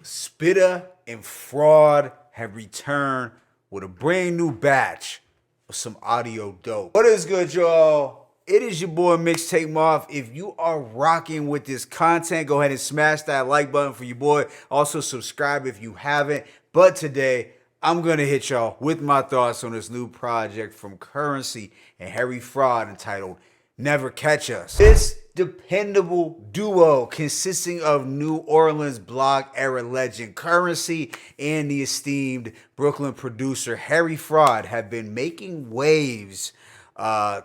Spitta and Fraud have returned with a brand new batch of some audio dope. What is good, y'all? It is your boy Mixtape Moth. If you are rocking with this content, go ahead and smash that like button for your boy. Also, subscribe if you haven't. But today, I'm going to hit y'all with my thoughts on this new project from Currency and Harry Fraud entitled Never Catch Us. This dependable duo consisting of New Orleans block era legend Currency and the esteemed Brooklyn producer Harry Fraud have been making waves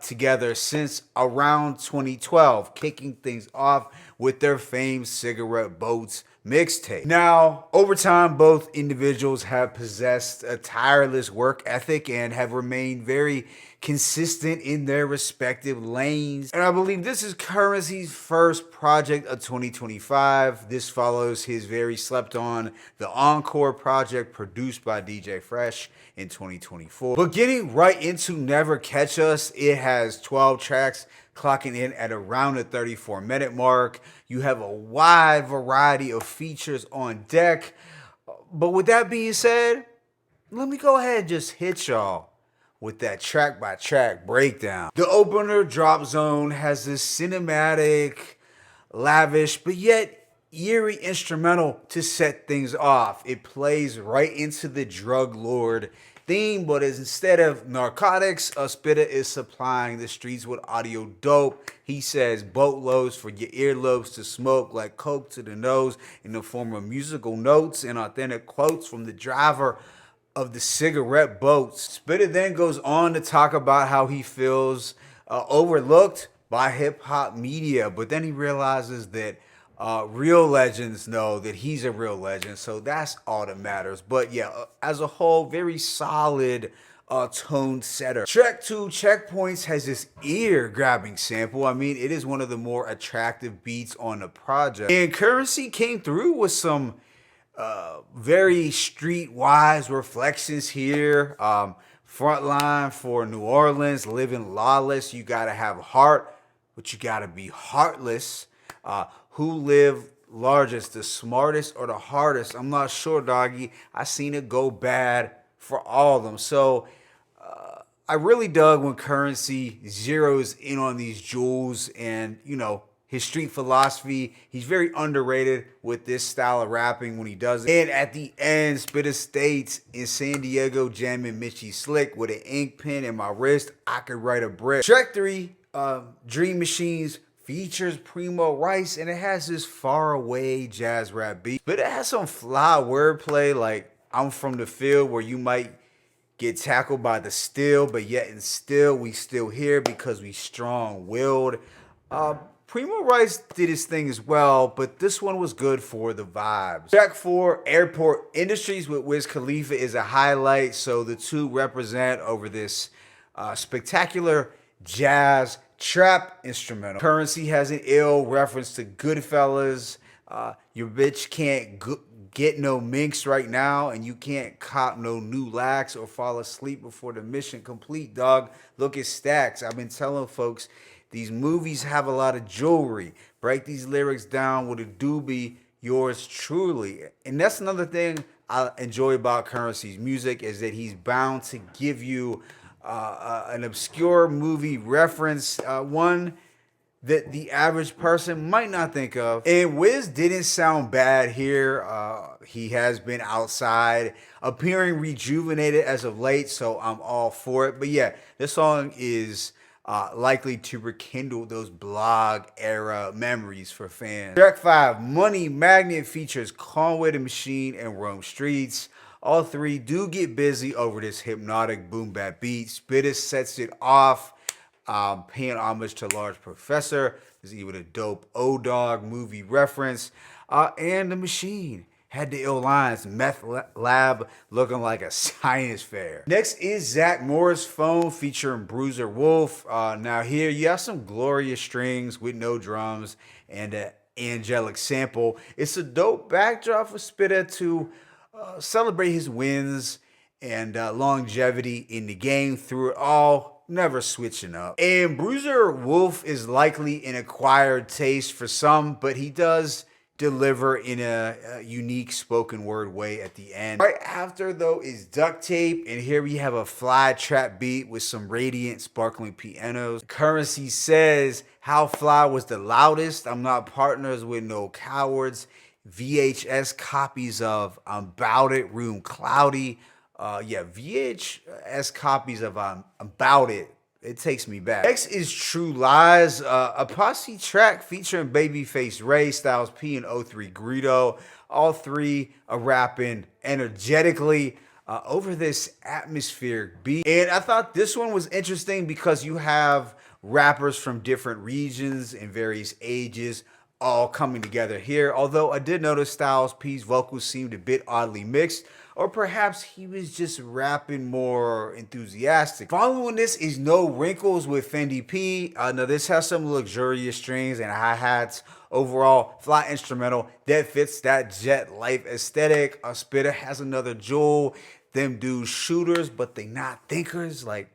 together since around 2012, kicking things off with their famed Cigarette Boats mixtape. Now, over time, both individuals have possessed a tireless work ethic and have remained very consistent in their respective lanes. And I believe this is Currency's first project of 2025. This follows his very slept on The Encore project produced by DJ Fresh in 2024. But getting right into Never Catch Us, it has 12 tracks clocking in at around the 34-minute mark. You have a wide variety of features on deck. But with that being said, let me go ahead and just hit y'all with that track by track breakdown. The opener, Drop Zone, has this cinematic, lavish, but yet eerie instrumental to set things off. It plays right into the drug lord theme, but instead of narcotics, Spitta is supplying the streets with audio dope. He says boatloads for your earlobes to smoke, like coke to the nose, in the form of musical notes and authentic quotes from the driver of the cigarette boats. Spitta then goes on to talk about how he feels overlooked by hip-hop media, but then he realizes that real legends know that he's a real legend, so that's all that matters. But yeah, as a whole, very solid tone setter. Track 2, Checkpoints, has this ear-grabbing sample. I mean, it is one of the more attractive beats on the project. And Currency came through with some very streetwise reflections here. Frontline for New Orleans, living lawless. You gotta have heart, but you gotta be heartless. Who lived largest, the smartest or the hardest? I'm not sure, doggy. I seen it go bad for all of them. So I really dug when Currency zeroes in on these jewels and, you know, his street philosophy. He's very underrated with this style of rapping when he does it. And at the end, Spitta states, in San Diego, jamming Mitchie Slick with an ink pen in my wrist, I could write a brick. Track 3, Dream Machines, features Primo Rice, and it has this far away jazz rap beat. But it has some fly wordplay, like I'm from the field, where you might get tackled by the steel, but yet and still we still here because we strong-willed. Primo Rice did his thing as well, but this one was good for the vibes. Track 4, Airport Industries with Wiz Khalifa, is a highlight, so the two represent over this spectacular jazz trap instrumental. Currency has an ill reference to Goodfellas. Your bitch can't get no minks right now, and you can't cop no new lax or fall asleep before the mission complete, dog. Look at Stacks. I've been telling folks, these movies have a lot of jewelry. Break these lyrics down with a doobie, yours truly. And that's another thing I enjoy about Currency's music, is that he's bound to give you an obscure movie reference, one that the average person might not think of. And Wiz didn't sound bad here. He has been outside, appearing rejuvenated as of late, so I'm all for it. But yeah, this song is likely to rekindle those blog era memories for fans. Track 5, Money Magnet, features Conway the Machine and Rome Streets. All three do get busy over this hypnotic boom bap beat. Spitta sets it off, paying homage to Large Professor. There's even a dope O-Dog movie reference. And the Machine had the ill lines, meth lab looking like a science fair. Next is Zach Morris Phone, featuring Bruiser Wolf. Now here you have some glorious strings with no drums and an angelic sample. It's a dope backdrop for Spitta to celebrate his wins and longevity in the game through it all, never switching up. And Bruiser Wolf is likely an acquired taste for some, but he does deliver in a unique spoken word way at the end. Right after though is Duct Tape, and here we have a fly trap beat with some radiant sparkling pianos. Currency says how fly was the loudest. I'm not partners with no cowards. VHS copies of I'm Bout It, Room Cloudy. Yeah, VHS copies of I'm About It. It takes me back. Next is True Lies, a posse track featuring Babyface Ray, Styles P, and O3 Greedo. All three are rapping energetically over this atmospheric beat. And I thought this one was interesting because you have rappers from different regions and various ages all coming together here. Although I did notice Styles P's vocals seemed a bit oddly mixed, or perhaps he was just rapping more enthusiastic. Following this is No Wrinkles with Fendi P. Now this has some luxurious strings and hi-hats. Overall, fly instrumental that fits that jet life aesthetic. Spitter has another jewel. Them dudes shooters, but they not thinkers. Like,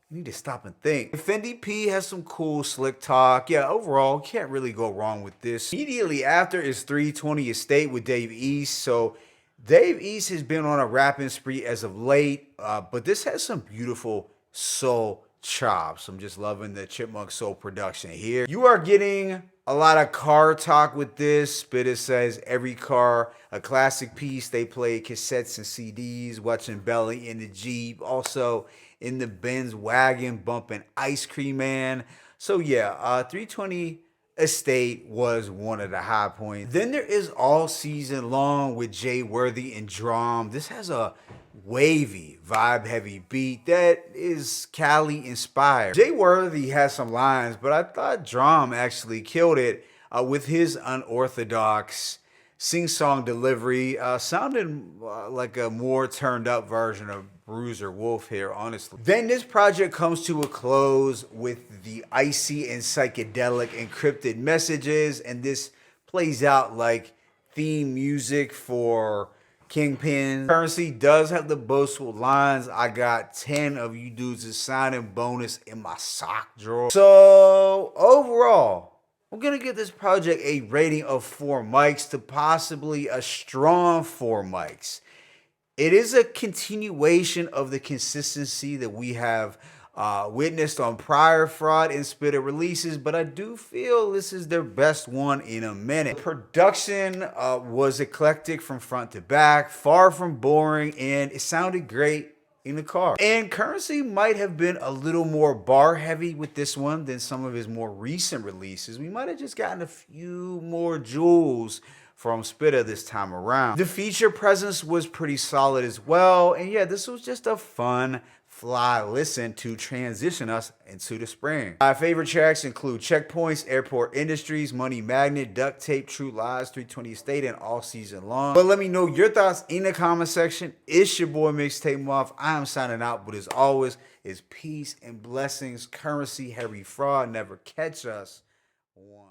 you need to stop and think. Fendi P has some cool slick talk. Yeah, overall, can't really go wrong with this. Immediately after is 320 Estate with Dave East. So Dave East has been on a rapping spree as of late, but this has some beautiful soul chops. I'm just loving the Chipmunk Soul production here. You are getting a lot of car talk with this. Spitter says every car, a classic piece. They play cassettes and CDs, watching Belly in the Jeep. Also in the Benz wagon, bumping Ice Cream Man. So yeah, 320 Estate was one of the high points. Then there is All Season Long with Jay Worthy and Drum. This has a wavy, vibe-heavy beat that is Cali inspired. Jay Worthy has some lines, but I thought Drum actually killed it with his unorthodox sing-song delivery, sounding like a more turned up version of Bruiser Wolf here, honestly. Then this project comes to a close with the icy and psychedelic encrypted messages, and this plays out like theme music for Kingpin. Currency does have the boastful lines, I got 10 of you dudes' signing bonus in my sock drawer. So overall, I'm going to give this project a rating of 4 mics to possibly a strong 4 mics. It is a continuation of the consistency that we have witnessed on prior Fraud and Spitter releases, but I do feel this is their best one in a minute. The production was eclectic from front to back, far from boring, and it sounded great in the car. And Currency might have been a little more bar heavy with this one than some of his more recent releases. We might have just gotten a few more jewels from Spitter this time around. The feature presence was pretty solid as well. And yeah, this was just a fun, fly listen to transition us into the spring. My favorite tracks include Checkpoints, Airport Industries, Money Magnet, Duct Tape, True Lies, 320 Estate, and All Season Long. But let me know your thoughts in the comment section. It's your boy Mixtape Moth. I am signing out, but as always, is peace and blessings. Currency, Harry Fraud, never catch us. One.